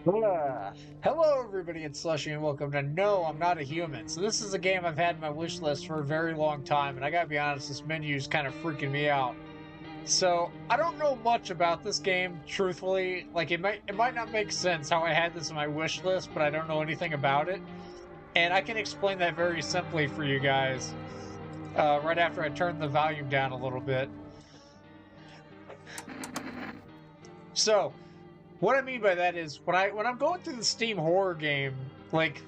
Hello, everybody. It's Slushy, and welcome to No, I'm Not a Human. So this is a game I've had in my wish list for a very long time, and I gotta be honest, this menu is kind of freaking me out. So I don't know much about this game, truthfully. Like it might not make sense how I had this in my wish list, but I don't know anything about it, and I can explain that very simply for you guys. Right after I turn the volume down a little bit. So what I mean by that is when I'm going through the Steam horror game, like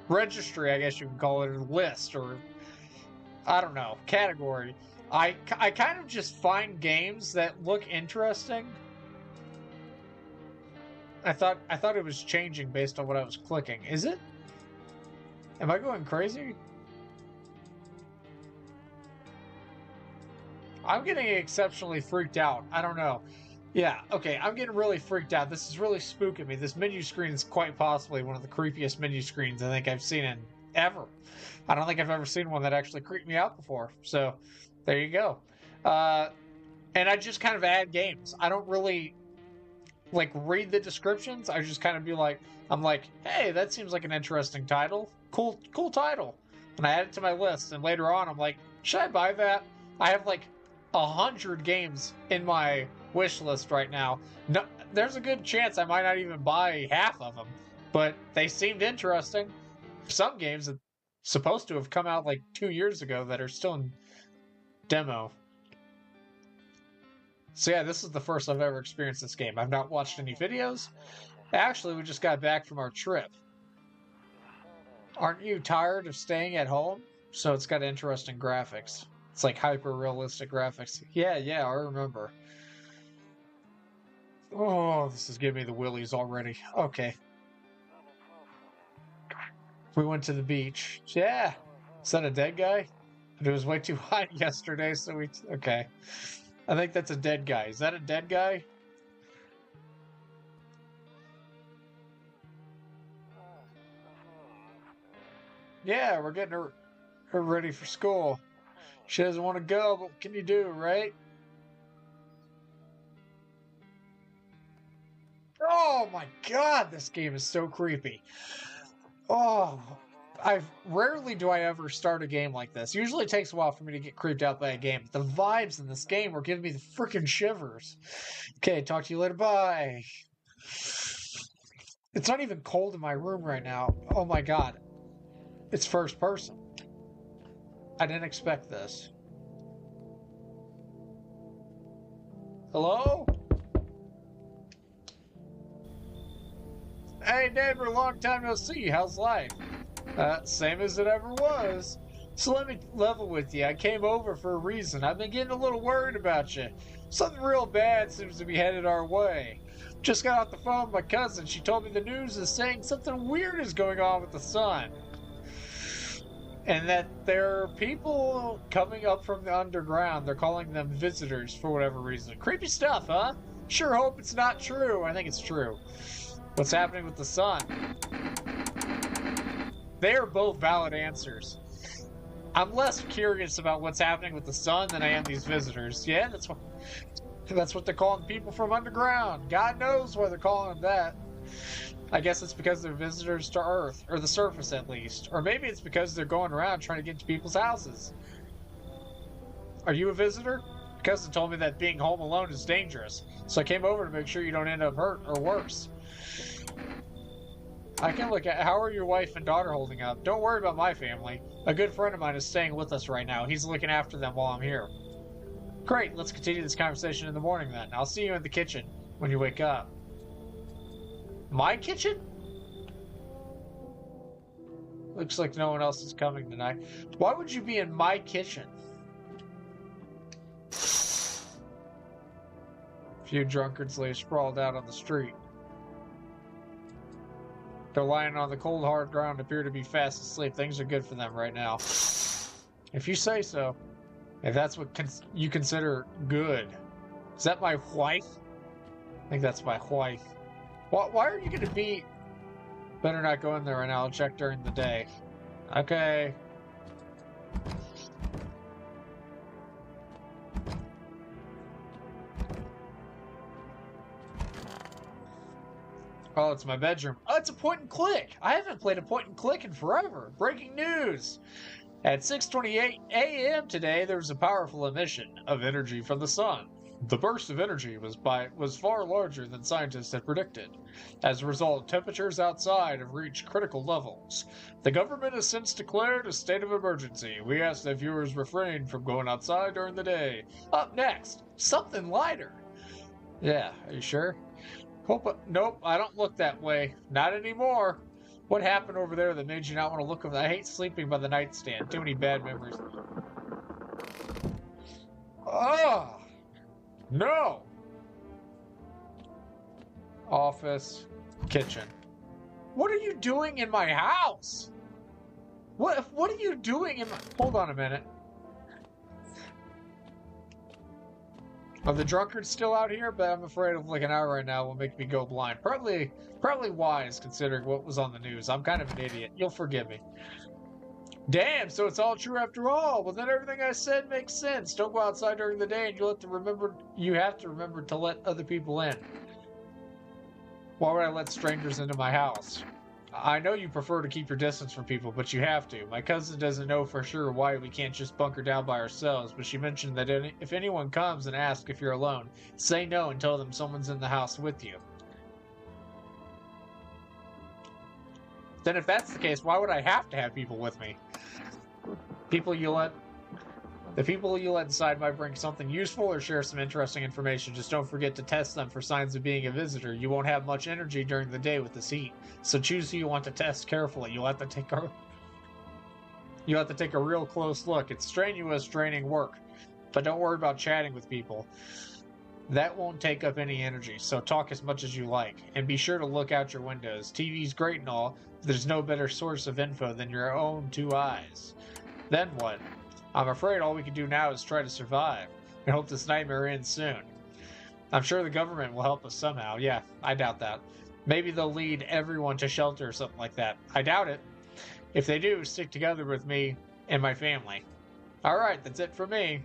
registry, I guess you can call it, or list, or I don't know, category. I kind of just find games that look interesting. I thought it was changing based on what I was clicking. Is it? Am I going crazy? I'm getting exceptionally freaked out. I don't know. Yeah, okay, I'm getting really freaked out. This is really spooking me. This menu screen is quite possibly one of the creepiest menu screens I think I've seen in ever. I don't think I've ever seen one that actually creeped me out before. So, there you go. Uh, and I just kind of add games. I don't really like read the descriptions. I just kind of be like, I'm like, hey, that seems like an interesting title. Cool title. And I add it to my list. And later on, I'm like, should I buy that? I have like 100 games in my wish list right now. No, there's a good chance I might not even buy half of them, but they seemed interesting. Some games that supposed to have come out like 2 years ago that are still in demo. So yeah, this is the first I've ever experienced this game. I've not watched any videos. Actually, we just got back from our trip. Aren't you tired of staying at home? So it's got interesting graphics. It's like hyper realistic graphics. Yeah, I remember. Oh, this is giving me the willies already. Okay. We went to the beach. Yeah. Is that a dead guy? It was way too hot yesterday, so we. Okay. I think that's a dead guy. Is that a dead guy? Yeah, we're getting her ready for school. She doesn't want to go, but what can you do, right? Oh my god, this game is so creepy. Oh, I've rarely do I ever start a game like this. Usually it takes a while for me to get creeped out by a game. But the vibes in this game are giving me the freaking shivers. Okay, talk to you later. Bye. It's not even cold in my room right now. Oh my god. It's first person. I didn't expect this. Hello? Hey, neighbor, long time no see. How's life? Same as it ever was. So let me level with you. I came over for a reason. I've been getting a little worried about you. Something real bad seems to be headed our way. Just got off the phone with my cousin. She told me the news is saying something weird is going on with the sun. And that there are people coming up from the underground. They're calling them visitors for whatever reason. Creepy stuff, huh? Sure hope it's not true. I think it's true. What's happening with the sun? They are both valid answers. I'm less curious about what's happening with the sun than I am these visitors. Yeah, that's what they're calling people from underground. God knows why they're calling them that. I guess it's because they're visitors to Earth, or the surface at least. Or maybe it's because they're going around trying to get into people's houses. Are you a visitor? Cousin told me that being home alone is dangerous, so I came over to make sure you don't end up hurt or worse. I can look at how are your wife and daughter holding up. Don't worry about my family. A good friend of mine is staying with us right now. He's looking after them while I'm here. Great, let's continue this conversation in the morning then. I'll see you in the kitchen when you wake up. My kitchen? Looks like no one else is coming tonight. Why would you be in my kitchen? A few drunkards lay sprawled out on the street. They're lying on the cold, hard ground, appear to be fast asleep. Things are good for them right now. If you say so. If that's what you consider good. Is that my wife? I think that's my wife. Why are you going to be... Better not go in there right now. I'll check during the day. Okay. Oh, it's my bedroom. Oh, it's a point and click. I haven't played a point and click in forever. Breaking news. At 6:28 a.m. today, there was a powerful emission of energy from the sun. The burst of energy was far larger than scientists had predicted. As a result, temperatures outside have reached critical levels. The government has since declared a state of emergency. We ask that viewers refrain from going outside during the day. Up next, something lighter. Yeah, are you sure? Nope, I don't look that way. Not anymore. What happened over there that made you not want to look over? I hate sleeping by the nightstand. Too many bad memories. Oh! No! Office, kitchen. What are you doing in my house? What are you doing in my... Hold on a minute. Are the drunkards still out here? But I'm afraid of like an hour right now will make me go blind. Probably wise considering what was on the news. I'm kind of an idiot. You'll forgive me. Damn, so it's all true after all. Well, then everything I said makes sense. Don't go outside during the day, and you have to remember to let other people in. Why would I let strangers into my house? I know you prefer to keep your distance from people, but you have to. My cousin doesn't know for sure why we can't just bunker down by ourselves, but she mentioned that if anyone comes and asks if you're alone, say no and tell them someone's in the house with you. Then if that's the case, why would I have to have people with me? The people you let inside might bring something useful or share some interesting information. Just don't forget to test them for signs of being a visitor. You won't have much energy during the day with this heat, so choose who you want to test carefully. You'll have to take a real close look. It's strenuous, draining work, but don't worry about chatting with people. That won't take up any energy, so talk as much as you like. And be sure to look out your windows. TV's great and all, but there's no better source of info than your own two eyes. Then what? I'm afraid all we can do now is try to survive and hope this nightmare ends soon. I'm sure the government will help us somehow. Yeah, I doubt that. Maybe they'll lead everyone to shelter or something like that. I doubt it. If they do, stick together with me and my family. Alright, that's it for me.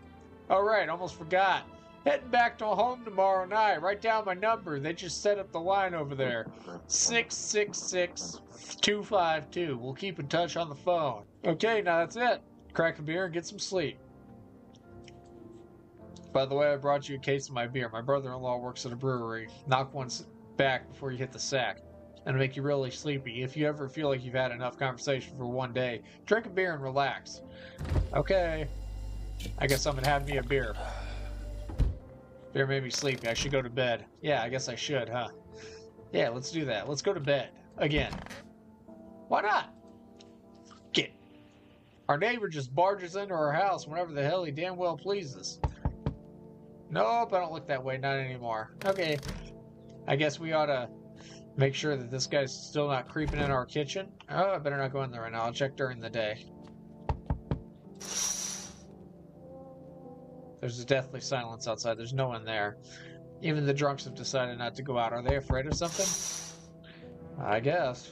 Alright, almost forgot. Heading back to home tomorrow night. Write down my number. They just set up the line over there. 666-252. We'll keep in touch on the phone. Okay, now that's it. Crack a beer and get some sleep. By the way, I brought you a case of my beer. My brother-in-law works at a brewery. Knock one back before you hit the sack. That'll make you really sleepy. If you ever feel like you've had enough conversation for one day, drink a beer and relax. Okay. I guess I'm gonna have me a beer. Beer made me sleepy. I should go to bed. Yeah, I guess I should, huh? Yeah, let's do that. Let's go to bed. Again. Why not? Get. Our neighbor just barges into our house whenever the hell he damn well pleases. Nope, I don't look that way. Not anymore. Okay. I guess we ought to make sure that this guy's still not creeping in our kitchen. Oh, I better not go in there right now. I'll check during the day. There's a deathly silence outside. There's no one there. Even the drunks have decided not to go out. Are they afraid of something? I guess.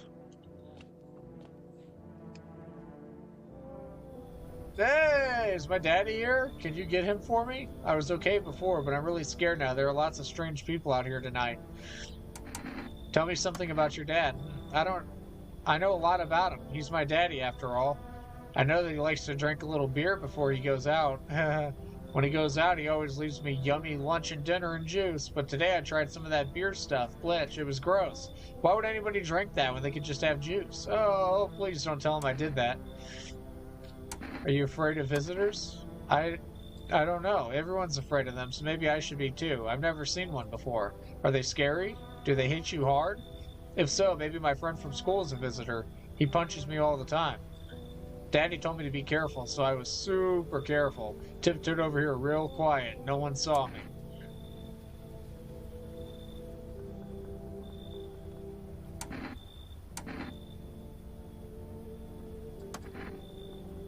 Hey, is my daddy here? Can you get him for me? I was okay before, but I'm really scared now. There are lots of strange people out here tonight. Tell me something about your dad. I know a lot about him. He's my daddy, after all. I know that he likes to drink a little beer before he goes out. When he goes out, he always leaves me yummy lunch and dinner and juice. But today I tried some of that beer stuff. Glitch, it was gross. Why would anybody drink that when they could just have juice? Oh, please don't tell him I did that. Are you afraid of visitors? I don't know. Everyone's afraid of them, so maybe I should be too. I've never seen one before. Are they scary? Do they hit you hard? If so, maybe my friend from school is a visitor. He punches me all the time. Daddy told me to be careful, so I was super careful. Tiptoed over here real quiet. No one saw me.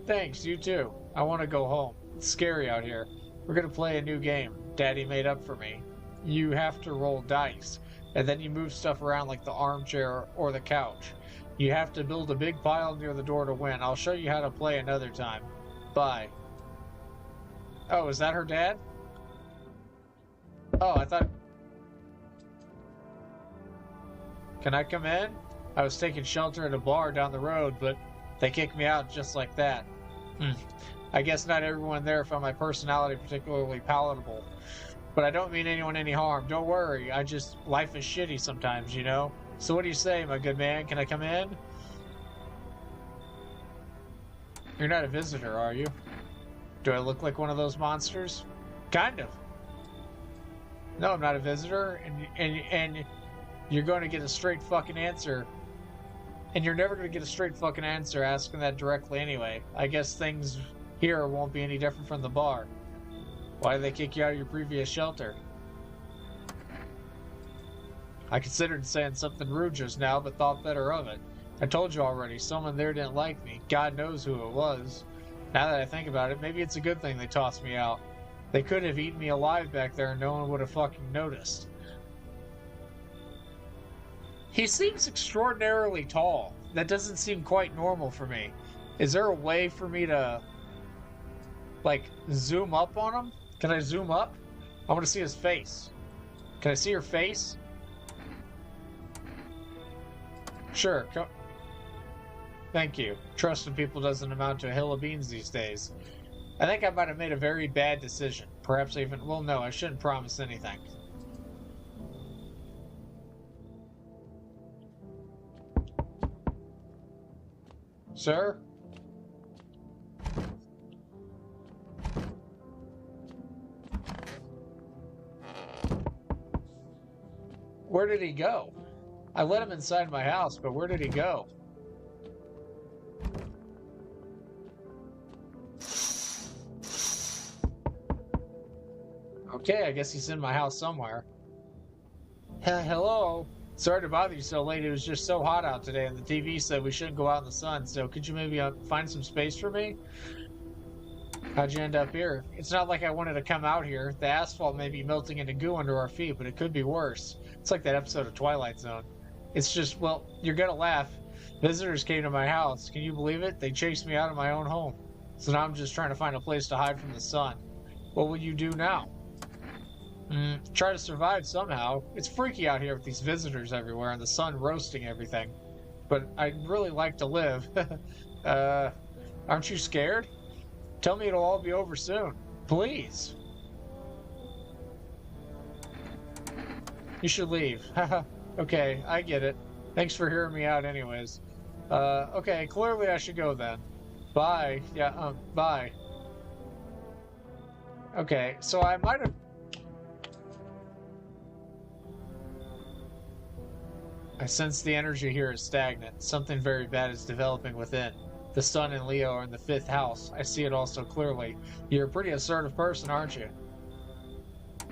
Thanks, you too. I want to go home. It's scary out here. We're going to play a new game Daddy made up for me. You have to roll dice, and then you move stuff around like the armchair or the couch. You have to build a big pile near the door to win. I'll show you how to play another time. Bye. Oh, is that her dad? Oh, I thought... Can I come in? I was taking shelter at a bar down the road, but they kicked me out just like that. I guess not everyone there found my personality particularly palatable. But I don't mean anyone any harm. Don't worry. Life is shitty sometimes, you know? So what do you say, my good man? Can I come in? You're not a visitor, are you? Do I look like one of those monsters? Kind of. No, I'm not a visitor, and you're going to get a straight fucking answer. And you're never going to get a straight fucking answer asking that directly anyway. I guess things here won't be any different from the bar. Why did they kick you out of your previous shelter? I considered saying something rude just now, but thought better of it. I told you already, someone there didn't like me. God knows who it was. Now that I think about it, maybe it's a good thing they tossed me out. They could have eaten me alive back there and no one would have fucking noticed. He seems extraordinarily tall. That doesn't seem quite normal for me. Is there a way for me to, like, zoom up on him? Can I zoom up? I want to see his face. Can I see your face? Sure. Thank you. Trust in people doesn't amount to a hill of beans these days. I think I might have made a very bad decision. Perhaps even... Well, no, I shouldn't promise anything. Sir? Where did he go? I let him inside my house, but where did he go? Okay, I guess he's in my house somewhere. Hello? Sorry to bother you so late. It was just so hot out today, and the TV said we shouldn't go out in the sun, so could you maybe find some space for me? How'd you end up here? It's not like I wanted to come out here. The asphalt may be melting into goo under our feet, but it could be worse. It's like that episode of Twilight Zone. It's just, well, you're gonna laugh. Visitors came to my house. Can you believe it? They chased me out of my own home. So now I'm just trying to find a place to hide from the sun. What will you do now? Try to survive somehow. It's freaky out here with these visitors everywhere and the sun roasting everything. But I'd really like to live. Aren't you scared? Tell me it'll all be over soon. Please. You should leave. Okay, I get it. Thanks for hearing me out anyways. Okay, clearly I should go then. Bye. Yeah, bye. Okay, so I might have... I sense the energy here is stagnant. Something very bad is developing within. The sun and Leo are in the 5th house. I see it all so clearly. You're a pretty assertive person, aren't you?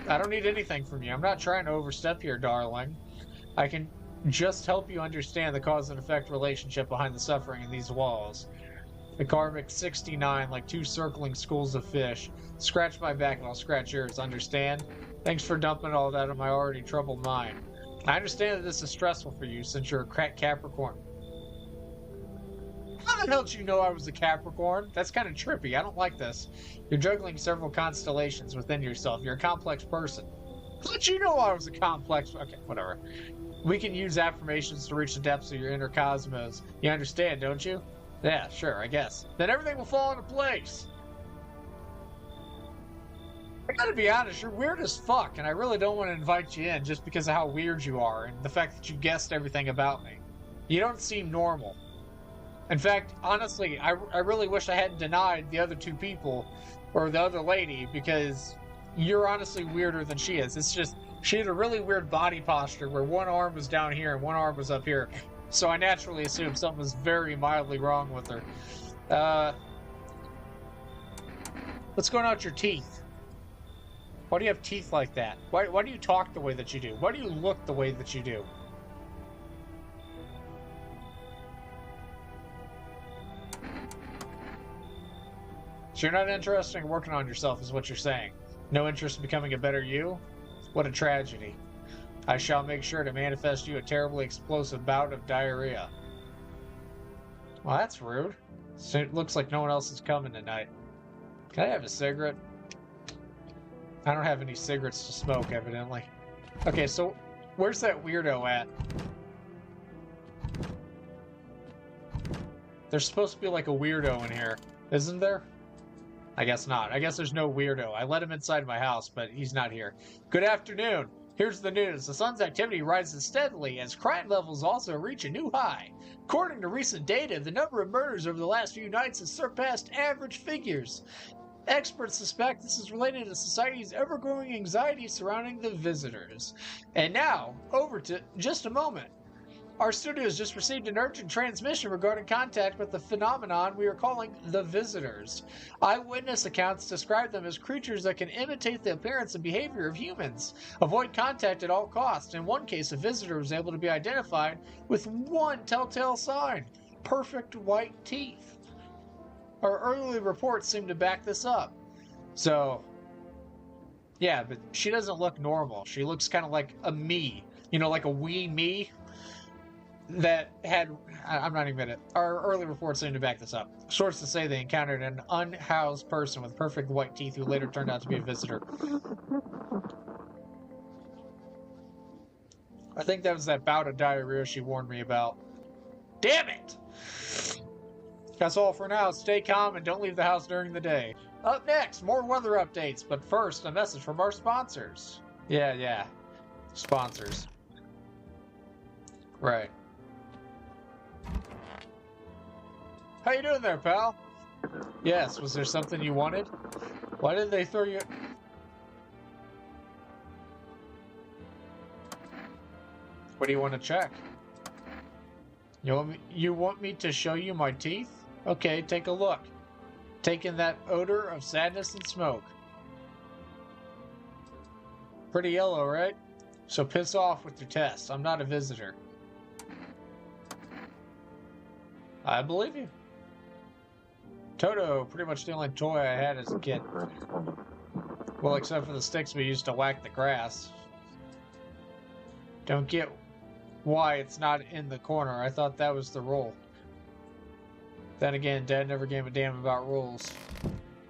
I don't need anything from you. I'm not trying to overstep here, darling. I can just help you understand the cause and effect relationship behind the suffering in these walls. The karmic 69, like 2 circling schools of fish. Scratch my back and I'll scratch yours, understand? Thanks for dumping all that on my already troubled mind. I understand that this is stressful for you since you're a Capricorn. How the hell did you know I was a Capricorn? That's kind of trippy. I don't like this. You're juggling several constellations within yourself. You're a complex person. How did you know I was a complex... Okay, whatever. We can use affirmations to reach the depths of your inner cosmos. You understand, don't you? Yeah, sure, I guess. Then everything will fall into place. I gotta be honest, you're weird as fuck, and I really don't want to invite you in just because of how weird you are and the fact that you guessed everything about me. You don't seem normal. In fact, honestly, I really wish I hadn't denied the other 2 people, or the other lady, because you're honestly weirder than she is. It's just, she had a really weird body posture where one arm was down here and one arm was up here. So I naturally assumed something was very mildly wrong with her. What's going on with your teeth? Why do you have teeth like that? Why do you talk the way that you do? Why do you look the way that you do? So you're not interested in working on yourself is what you're saying. No interest in becoming a better you? What a tragedy. I shall make sure to manifest you a terribly explosive bout of diarrhea. Well, that's rude. So it looks like no one else is coming tonight. Can I have a cigarette? I don't have any cigarettes to smoke, evidently. Okay, so where's that weirdo at? There's supposed to be like a weirdo in here, isn't there? I guess not. I guess there's no weirdo. I let him inside my house, but he's not here. Good afternoon. Here's the news. The sun's activity rises steadily as crime levels also reach a new high. According to recent data, the number of murders over the last few nights has surpassed average figures. Experts suspect this is related to society's ever-growing anxiety surrounding the visitors. And now, over to just a moment. Our studio has just received an urgent transmission regarding contact with the phenomenon we are calling the visitors. Eyewitness accounts describe them as creatures that can imitate the appearance and behavior of humans. Avoid contact at all costs. In one case, a visitor was able to be identified with one telltale sign: perfect white teeth. Our early reports seem to back this up. So, yeah, but she doesn't look normal. She looks kind of like a me. You know, like a wee me. That had, I'm not even gonna, our early reports seem to back this up. Sources say they encountered an unhoused person with perfect white teeth who later turned out to be a visitor. I think that was that bout of diarrhea she warned me about. Damn it! That's all for now. Stay calm and don't leave the house during the day. Up next, more weather updates, but first, a message from our sponsors. Yeah. Sponsors. Right. How you doing there, pal? Yes, was there something you wanted? Why did they throw you... What do you want to check? You want me to show you my teeth? Okay, take a look. Taking that odor of sadness and smoke. Pretty yellow, right? So piss off with your test. I'm not a visitor. I believe you. Toto, pretty much the only toy I had as a kid. Well, except for the sticks we used to whack the grass. Don't get why it's not in the corner. I thought that was the rule. Then again, Dad never gave a damn about rules.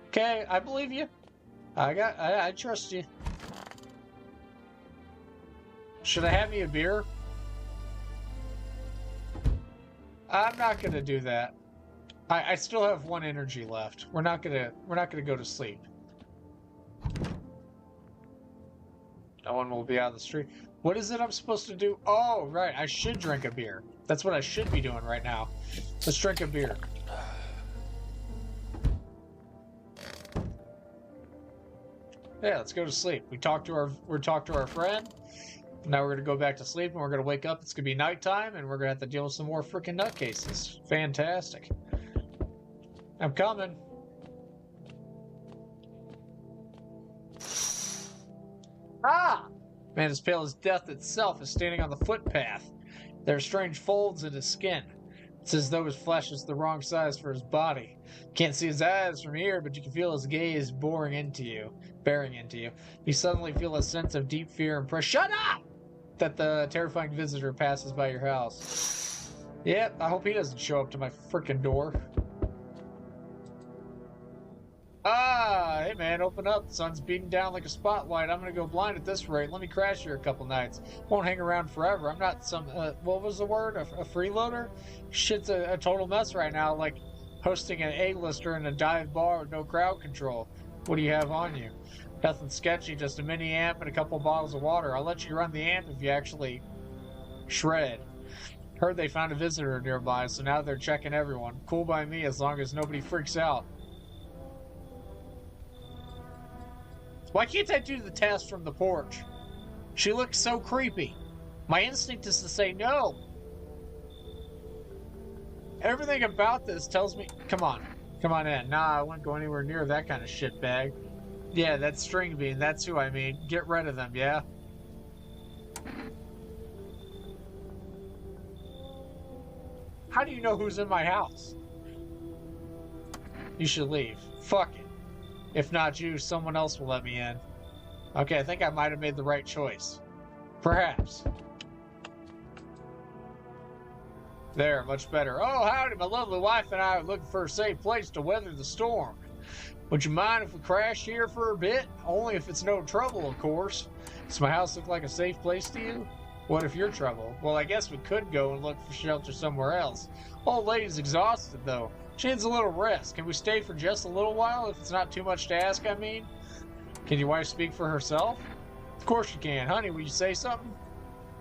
Okay, I believe you. I trust you. Should I have me a beer? I'm not gonna do that. I still have one energy left. We're not gonna go to sleep. No one will be out of the street. What is it I'm supposed to do? Oh, right. I should drink a beer. That's what I should be doing right now. Let's drink a beer. Yeah, let's go to sleep. We talked to our friend. Now we're gonna go back to sleep and we're gonna wake up. It's gonna be nighttime and we're gonna have to deal with some more freaking nutcases. Fantastic. I'm coming. Ah! Man as pale as death itself is standing on the footpath. There are strange folds in his skin. It's as though his flesh is the wrong size for his body. Can't see his eyes from here, but you can feel his gaze bearing into you. You suddenly feel a sense of deep fear and pressure. Shut up! That the terrifying visitor passes by your house. Yep, I hope he doesn't show up to my frickin' door. Ah, hey man, open up. The sun's beating down like a spotlight. I'm gonna go blind at this rate. Let me crash here a couple nights. Won't hang around forever. I'm not some, what was the word? A freeloader? Shit's a total mess right now, like hosting an A-lister in a dive bar with no crowd control. What do you have on you? Nothing sketchy, just a mini amp and a couple bottles of water. I'll let you run the amp if you actually shred. Heard they found a visitor nearby, so now they're checking everyone. Cool by me as long as nobody freaks out. Why can't I do the test from the porch? She looks so creepy. My instinct is to say no. Everything about this tells me... Come on in. Nah, I wouldn't go anywhere near that kind of shitbag. Yeah, that's string bean. That's who I mean. Get rid of them, yeah? How do you know who's in my house? You should leave. Fuck it. If not you, someone else will let me in. Okay, I think I might have made the right choice. Perhaps. There, much better. Oh, howdy, my lovely wife and I are looking for a safe place to weather the storm. Would you mind if we crash here for a bit? Only if it's no trouble, of course. Does my house look like a safe place to you? What if you're trouble? Well, I guess we could go and look for shelter somewhere else. Old lady's exhausted, though. She needs a little rest. Can we stay for just a little while, if it's not too much to ask, I mean? Can your wife speak for herself? Of course you can. Honey, will you say something?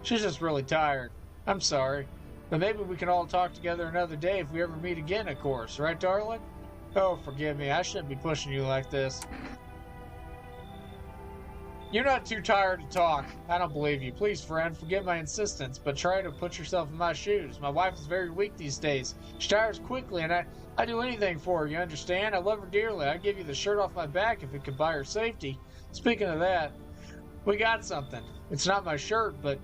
She's just really tired. I'm sorry. But maybe we can all talk together another day if we ever meet again, of course. Right, darling? Oh, forgive me. I shouldn't be pushing you like this. You're not too tired to talk. I don't believe you. Please, friend, forgive my insistence, but try to put yourself in my shoes. My wife is very weak these days. She tires quickly, and I'd do anything for her, you understand? I love her dearly. I'd give you the shirt off my back if it could buy her safety. Speaking of that, we got something. It's not my shirt, but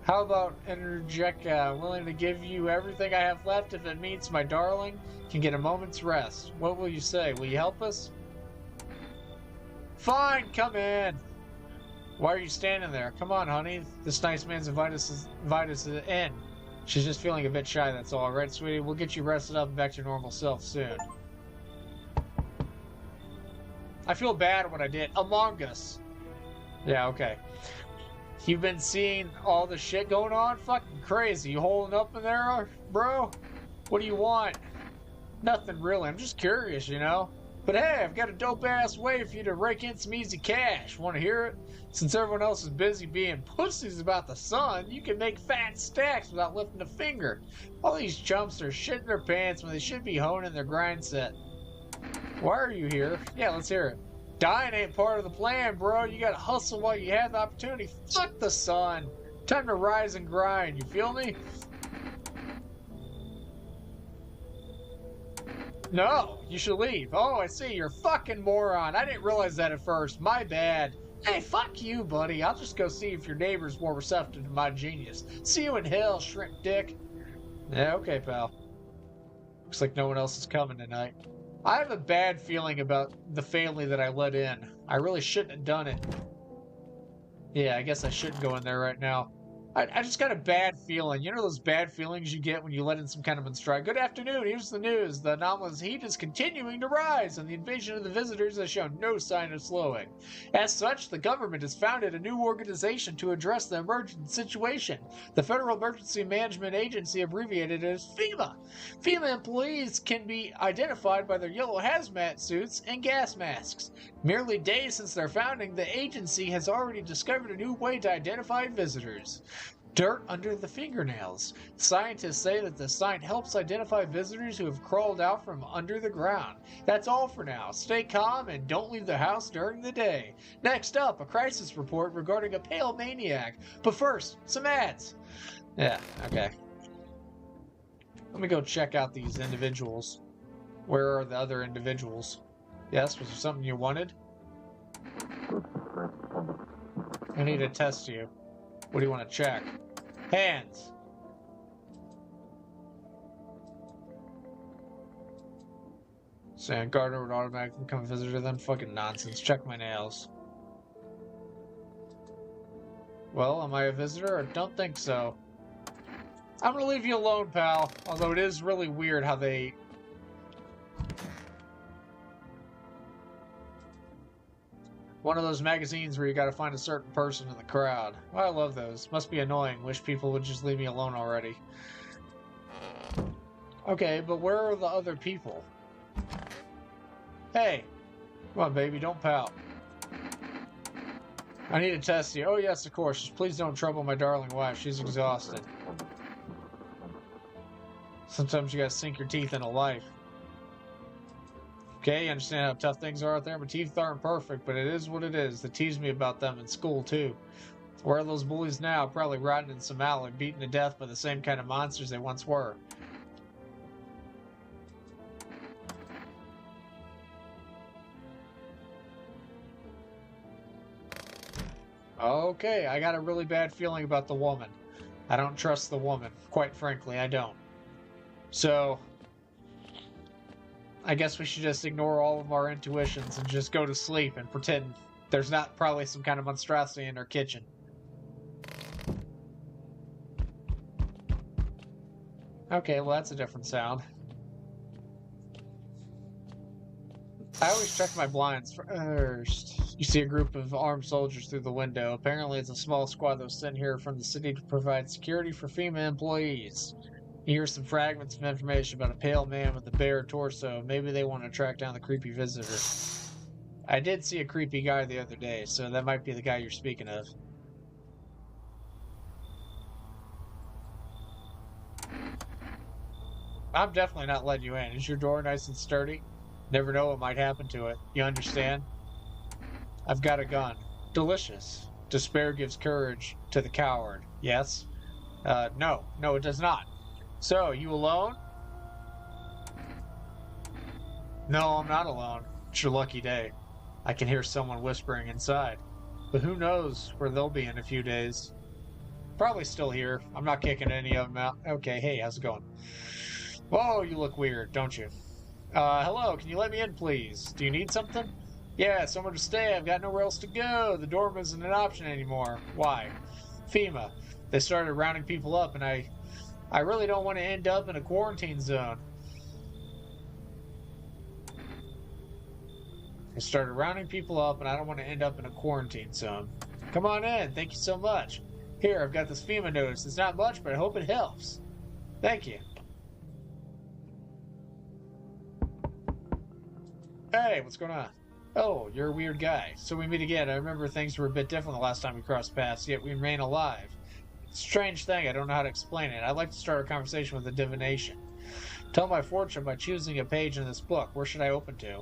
how about Energetica, willing to give you everything I have left if it means my darling can get a moment's rest? What will you say? Will you help us? Fine, come in. Why are you standing there? Come on, honey. This nice man's invited us in. She's just feeling a bit shy, that's all. Right, sweetie? We'll get you rested up and back to your normal self soon. I feel bad at what I did. Among Us. Yeah, okay. You've been seeing all the shit going on? Fucking crazy. You holding up in there, bro? What do you want? Nothing really. I'm just curious, you know? But hey, I've got a dope-ass way for you to rake in some easy cash. Want to hear it? Since everyone else is busy being pussies about the sun, you can make fat stacks without lifting a finger. All these chumps are shitting their pants when they should be honing their grind set. Why are you here? Yeah, let's hear it. Dying ain't part of the plan, bro. You gotta hustle while you have the opportunity. Fuck the sun. Time to rise and grind. You feel me? No, you should leave. Oh, I see. You're a fucking moron. I didn't realize that at first. My bad. Hey, fuck you, buddy. I'll just go see if your neighbor's more receptive to my genius. See you in hell, shrimp dick. Yeah, okay, pal. Looks like no one else is coming tonight. I have a bad feeling about the family that I let in. I really shouldn't have done it. Yeah, I guess I shouldn't go in there right now. I just got a bad feeling. You know those bad feelings you get when you let in some kind of strike? Good afternoon, here's the news. The anomalous heat is continuing to rise, and the invasion of the visitors has shown no sign of slowing. As such, the government has founded a new organization to address the emergent situation. The Federal Emergency Management Agency, abbreviated as FEMA. FEMA employees can be identified by their yellow hazmat suits and gas masks. Merely days since their founding, the agency has already discovered a new way to identify visitors. Dirt under the fingernails. Scientists say that the sign helps identify visitors who have crawled out from under the ground. That's all for now. Stay calm and don't leave the house during the day. Next up, a crisis report regarding a pale maniac. But first, some ads. Yeah, okay. Let me go check out these individuals. Where are the other individuals? Yes, was there something you wanted? I need to test you. What do you want to check? Hands. Sand Gardner would automatically become a visitor then? Fucking nonsense. Check my nails. Well, am I a visitor? I don't think so. I'm gonna leave you alone, pal. Although it is really weird how they... One of those magazines where you gotta find a certain person in the crowd. Well, I love those. Must be annoying. Wish people would just leave me alone already. Okay, but where are the other people? Hey! Come on, baby, don't pout. I need to test you. Oh, yes, of course. Just please don't trouble my darling wife. She's exhausted. Sometimes you gotta sink your teeth into life. Okay, you understand how tough things are out there? My teeth aren't perfect, but it is what it is. They tease me about them in school, too. Where are those bullies now? Probably rotting in some alley, beaten to death by the same kind of monsters they once were. Okay, I got a really bad feeling about the woman. I don't trust the woman. Quite frankly, I don't. So... I guess we should just ignore all of our intuitions and just go to sleep and pretend there's not probably some kind of monstrosity in our kitchen. Okay, well that's a different sound. I always check my blinds first. You see a group of armed soldiers through the window. Apparently, it's a small squad that was sent here from the city to provide security for FEMA employees. You hear some fragments of information about a pale man with a bare torso. Maybe they want to track down the creepy visitor. I did see a creepy guy the other day, so that might be the guy you're speaking of. I'm definitely not letting you in. Is your door nice and sturdy? Never know what might happen to it. You understand? I've got a gun. Delicious. Despair gives courage to the coward. Yes? No. No, it does not. So, you alone? No, I'm not alone. It's your lucky day. I can hear someone whispering inside. But who knows where they'll be in a few days. Probably still here. I'm not kicking any of them out. Okay, hey, how's it going? Whoa, you look weird, don't you? Hello, can you let me in, please? Do you need something? Yeah, somewhere to stay. I've got nowhere else to go. The dorm isn't an option anymore. Why? FEMA. They started rounding people up, and I really don't want to end up in a quarantine zone. They started rounding people up, and I don't want to end up in a quarantine zone. Come on in. Thank you so much. Here, I've got this FEMA notice. It's not much, but I hope it helps. Thank you. Hey, what's going on? Oh, you're a weird guy. So we meet again. I remember things were a bit different the last time we crossed paths, yet we remain alive. Strange thing, I don't know how to explain it. I'd like to start a conversation with a divination. Tell my fortune by choosing a page in this book. Where should I open to?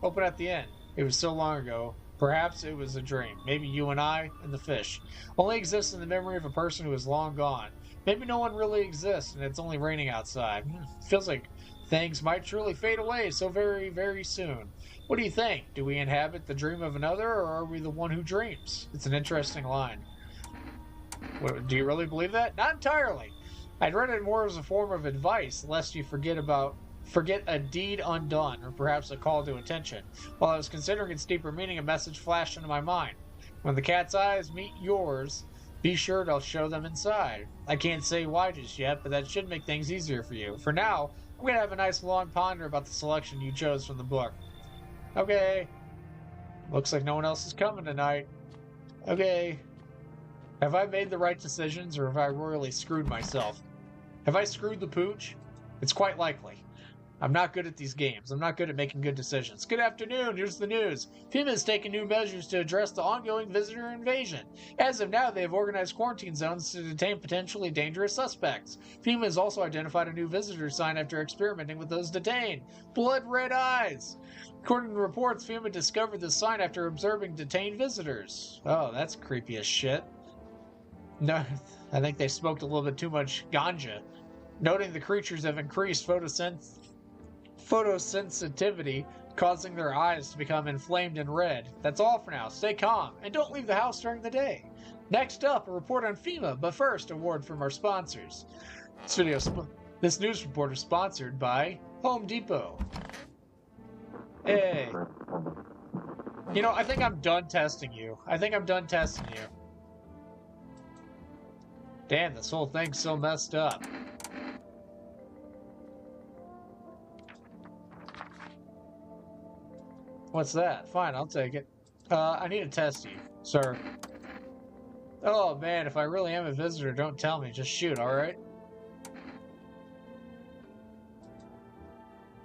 Open at the end. It was so long ago. Perhaps it was a dream. Maybe you and I and the fish only exist in the memory of a person who is long gone. Maybe no one really exists and it's only raining outside. Feels like things might truly fade away so very, very soon. What do you think? Do we inhabit the dream of another, or are we the one who dreams? It's an interesting line. Do you really believe that? Not entirely. I'd read it more as a form of advice, lest you forget a deed undone, or perhaps a call to attention. While I was considering its deeper meaning, a message flashed into my mind. When the cat's eyes meet yours, be sure to show them inside. I can't say why just yet, but that should make things easier for you. For now, I'm going to have a nice long ponder about the selection you chose from the book. Okay. Looks like no one else is coming tonight. Okay. Have I made the right decisions, or have I royally screwed myself? Have I screwed the pooch? It's quite likely. I'm not good at these games. I'm not good at making good decisions. Good afternoon. Here's the news. FEMA has taken new measures to address the ongoing visitor invasion. As of now, they have organized quarantine zones to detain potentially dangerous suspects. FEMA has also identified a new visitor sign after experimenting with those detained. Blood red eyes. According to reports, FEMA discovered this sign after observing detained visitors. Oh, that's creepy as shit. No, I think they smoked a little bit too much ganja. Noting the creatures have increased photosensitivity, causing their eyes to become inflamed and red. That's all for now. Stay calm and don't leave the house during the day. Next up, a report on FEMA, but first, a word from our sponsors. This news report is sponsored by Home Depot. Hey. You know, I think I'm done testing you. Damn, this whole thing's so messed up. What's that? Fine, I'll take it. I need to test you, sir. Oh, man, if I really am a visitor, don't tell me. Just shoot, alright?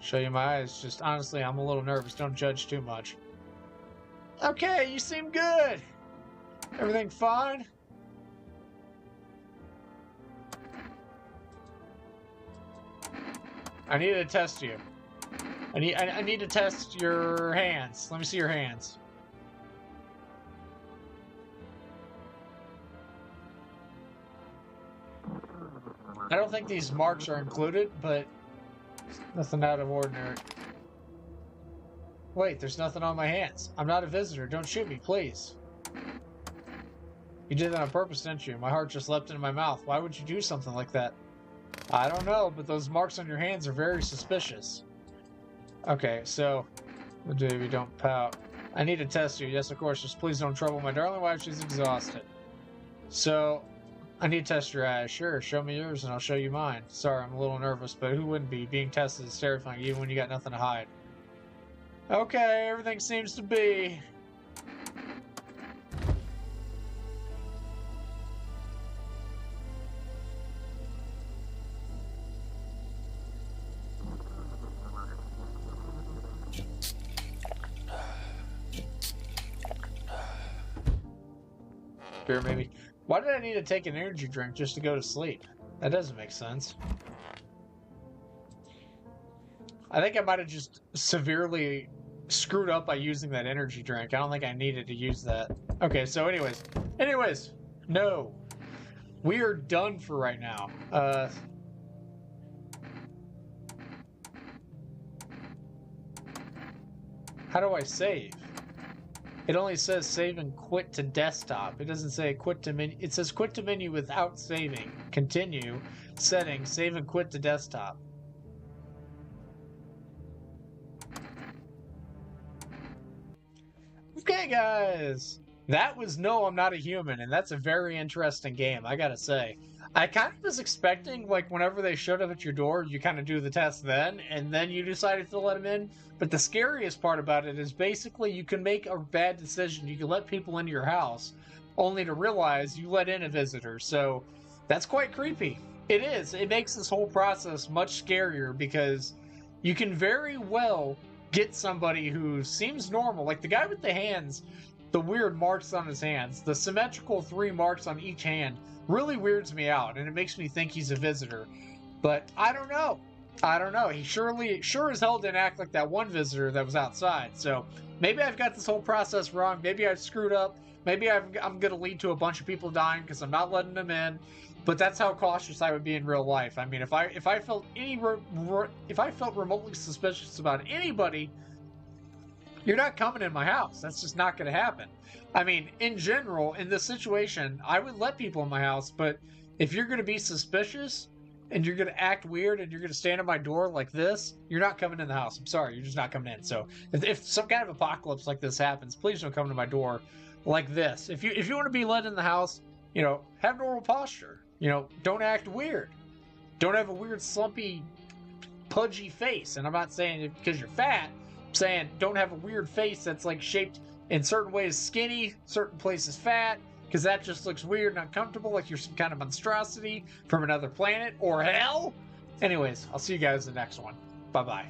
Show you my eyes. Just, honestly, I'm a little nervous. Don't judge too much. Okay, you seem good. Everything fine? I need to test you. I need to test your hands. Let me see your hands. I don't think these marks are included, but nothing out of ordinary. Wait, there's nothing on my hands. I'm not a visitor. Don't shoot me, please. You did that on purpose, didn't you? My heart just leapt into my mouth. Why would you do something like that? I don't know, but those marks on your hands are very suspicious. Okay, so, baby, don't pout. I need to test you. Yes, of course. Just please don't trouble my darling wife. She's exhausted. So, I need to test your eyes. Sure, show me yours and I'll show you mine. Sorry, I'm a little nervous, but who wouldn't be? Being tested is terrifying, even when you got nothing to hide. Okay, everything seems to be. Beer, maybe. Why did I need to take an energy drink just to go to sleep? That doesn't make sense. I think I might have just severely screwed up by using that energy drink. I don't think I needed to use that. Okay, so anyways, no. We are done for right now. How do I save? It only says save and quit to desktop. It doesn't say quit to menu. It says quit to menu without saving. Continue. Settings. Save and quit to desktop. Okay, guys. That was No, I'm Not a Human, and that's a very interesting game, I gotta say. I kind of was expecting, like, whenever they showed up at your door, you kind of do the test then, and then you decided to let them in. But the scariest part about it is basically you can make a bad decision. You can let people into your house, only to realize you let in a visitor. So that's quite creepy. It is. It makes this whole process much scarier because you can very well get somebody who seems normal, like the guy with the hands, the weird marks on his hands, the symmetrical 3 marks on each hand really weirds me out, and it makes me think he's a visitor. But I don't know. He sure as hell didn't act like that one visitor that was outside. So maybe I've got this whole process wrong. Maybe I've screwed up. Maybe I'm going to lead to a bunch of people dying because I'm not letting them in. But that's how cautious I would be in real life. I mean, if I felt remotely suspicious about anybody, you're not coming in my house. That's just not going to happen. I mean, in general, in this situation, I would let people in my house, but if you're going to be suspicious and you're going to act weird and you're going to stand at my door like this, you're not coming in the house. I'm sorry, you're just not coming in. So if some kind of apocalypse like this happens, please don't come to my door like this. If you want to be let in the house, have normal posture. Don't act weird. Don't have a weird, slumpy, pudgy face. And I'm not saying it because you're fat. I'm saying don't have a weird face that's like shaped in certain ways skinny, certain places fat, because that just looks weird and uncomfortable, like you're some kind of monstrosity from another planet or hell. Anyways, I'll see you guys in the next one. Bye-bye.